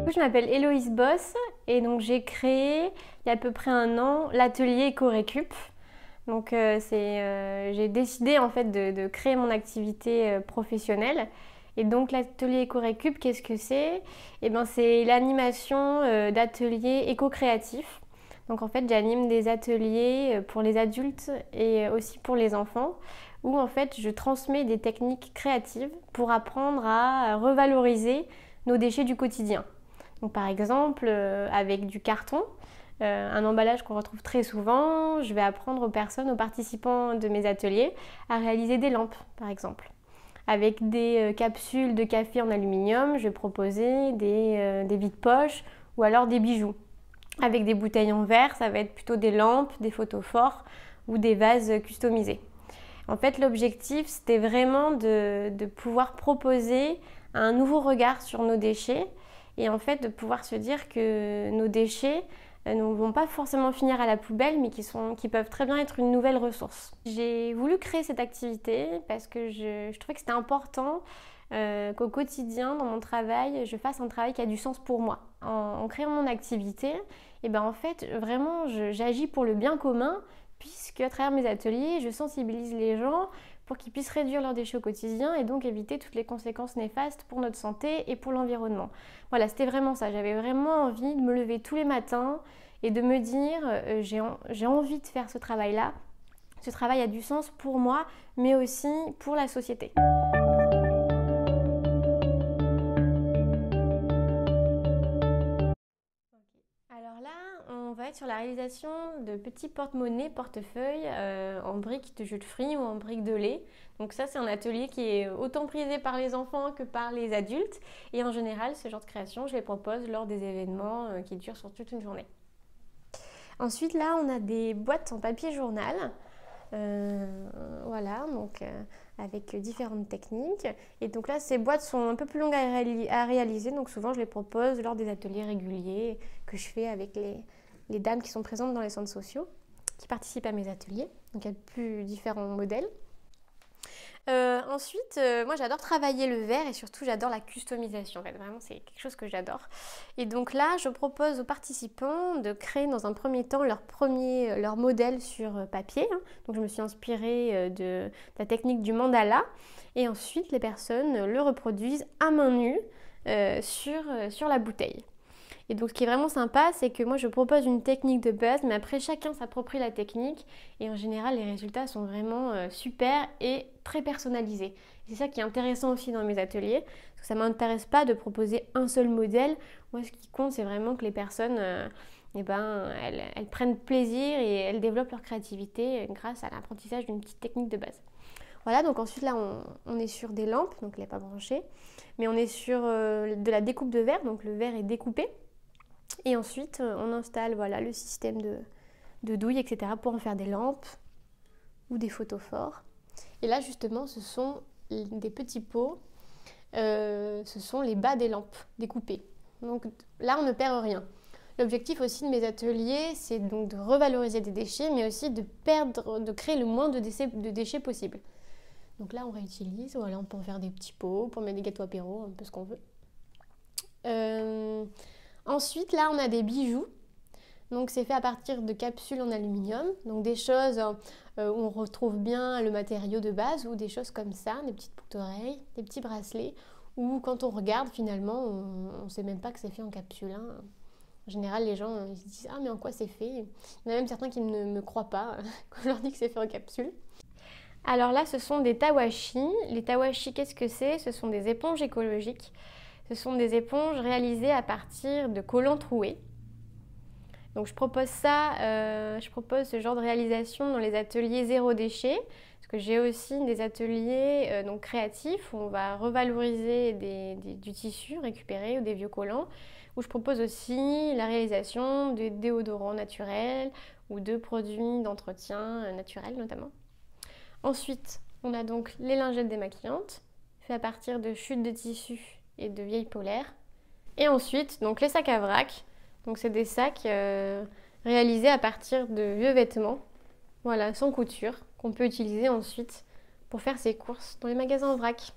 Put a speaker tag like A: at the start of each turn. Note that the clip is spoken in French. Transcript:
A: Je m'appelle Héloïse Boss et donc j'ai créé il y a à peu près un an l'atelier Ecorécup. Donc j'ai décidé en fait de créer mon activité professionnelle. Et donc l'atelier Ecorécup, qu'est-ce que c'est? Eh ben, c'est l'animation d'ateliers éco-créatifs. Donc en fait j'anime des ateliers pour les adultes et aussi pour les enfants où en fait je transmets des techniques créatives pour apprendre à revaloriser nos déchets du quotidien. Donc par exemple, avec du carton, un emballage qu'on retrouve très souvent, je vais apprendre aux personnes, aux participants de mes ateliers à réaliser des lampes par exemple. Avec des capsules de café en aluminium, je vais proposer des vides-poches ou alors des bijoux. Avec des bouteilles en verre, ça va être plutôt des lampes, des photophores ou des vases customisés. En fait, l'objectif, c'était vraiment de pouvoir proposer un nouveau regard sur nos déchets et en fait de pouvoir se dire que nos déchets ne vont pas forcément finir à la poubelle, mais qui peuvent très bien être une nouvelle ressource. J'ai voulu créer cette activité parce que je trouvais que c'était important qu'au quotidien, dans mon travail, je fasse un travail qui a du sens pour moi. En créant mon activité, et ben en fait, vraiment, j'agis pour le bien commun, puisque à travers mes ateliers, je sensibilise les gens pour qu'ils puissent réduire leurs déchets au quotidien et donc éviter toutes les conséquences néfastes pour notre santé et pour l'environnement. Voilà, c'était vraiment ça. J'avais vraiment envie de me lever tous les matins et de me dire j'ai envie de faire ce travail-là. Ce travail a du sens pour moi, mais aussi pour la société. Alors là, on va être sur la réalisation de petits porte-monnaies, portefeuilles en briques de jus de fruits ou en briques de lait. Donc ça, c'est un atelier qui est autant prisé par les enfants que par les adultes. Et en général, ce genre de création, je les propose lors des événements qui durent sur toute une journée. Ensuite, là, on a des boîtes en papier journal. Voilà, donc avec différentes techniques. Et donc là, ces boîtes sont un peu plus longues à réaliser, donc souvent je les propose lors des ateliers réguliers que je fais avec les dames qui sont présentes dans les centres sociaux, qui participent à mes ateliers. Donc il y a plus différents modèles. Ensuite, moi j'adore travailler le verre et surtout j'adore la customisation. En fait, vraiment, c'est quelque chose que j'adore. Et donc là, je propose aux participants de créer dans un premier temps leur modèle sur papier. Donc je me suis inspirée de la technique du mandala. Et ensuite, les personnes le reproduisent à main nue sur la bouteille. Et donc ce qui est vraiment sympa, c'est que moi je propose une technique de base, mais après chacun s'approprie la technique et en général les résultats sont vraiment super et très personnalisés. C'est ça qui est intéressant aussi dans mes ateliers, parce que ça ne m'intéresse pas de proposer un seul modèle. Moi ce qui compte c'est vraiment que les personnes elles prennent plaisir et elles développent leur créativité grâce à l'apprentissage d'une petite technique de base. Voilà, donc ensuite là on est sur des lampes, donc il n'est pas branché, mais on est sur de la découpe de verre, donc le verre est découpé. Et ensuite, on installe voilà, le système de douille, etc. pour en faire des lampes ou des photophores. Et là, justement, ce sont des petits pots. Ce sont les bas des lampes découpées. Donc là, on ne perd rien. L'objectif aussi de mes ateliers, c'est donc de revaloriser des déchets, mais aussi de créer le moins de déchets possible. Donc là, on réutilise. Voilà, on peut en faire des petits pots pour mettre des gâteaux apéro, un peu ce qu'on veut. Ensuite, là, on a des bijoux. Donc, c'est fait à partir de capsules en aluminium. Donc, des choses où on retrouve bien le matériau de base ou des choses comme ça, des petites boucles d'oreilles, des petits bracelets. Ou quand on regarde, finalement, on ne sait même pas que c'est fait en capsule. En général, les gens ils se disent « Ah, mais en quoi c'est fait ?» Il y en a même certains qui ne me croient pas quand je leur dis que c'est fait en capsule. Alors là, ce sont des tawashi. Les tawashi, qu'est-ce que c'est? Ce sont des éponges écologiques. Ce sont des éponges réalisées à partir de collants troués. Donc je propose ce genre de réalisation dans les ateliers zéro déchet, parce que j'ai aussi des ateliers donc créatifs où on va revaloriser du tissu récupéré ou des vieux collants, où je propose aussi la réalisation de déodorants naturels ou de produits d'entretien naturels notamment. Ensuite, on a donc les lingettes démaquillantes, faites à partir de chutes de tissu et de vieilles polaires. Et ensuite, donc les sacs à vrac. Donc c'est des sacs réalisés à partir de vieux vêtements, voilà, sans couture, qu'on peut utiliser ensuite pour faire ses courses dans les magasins en vrac.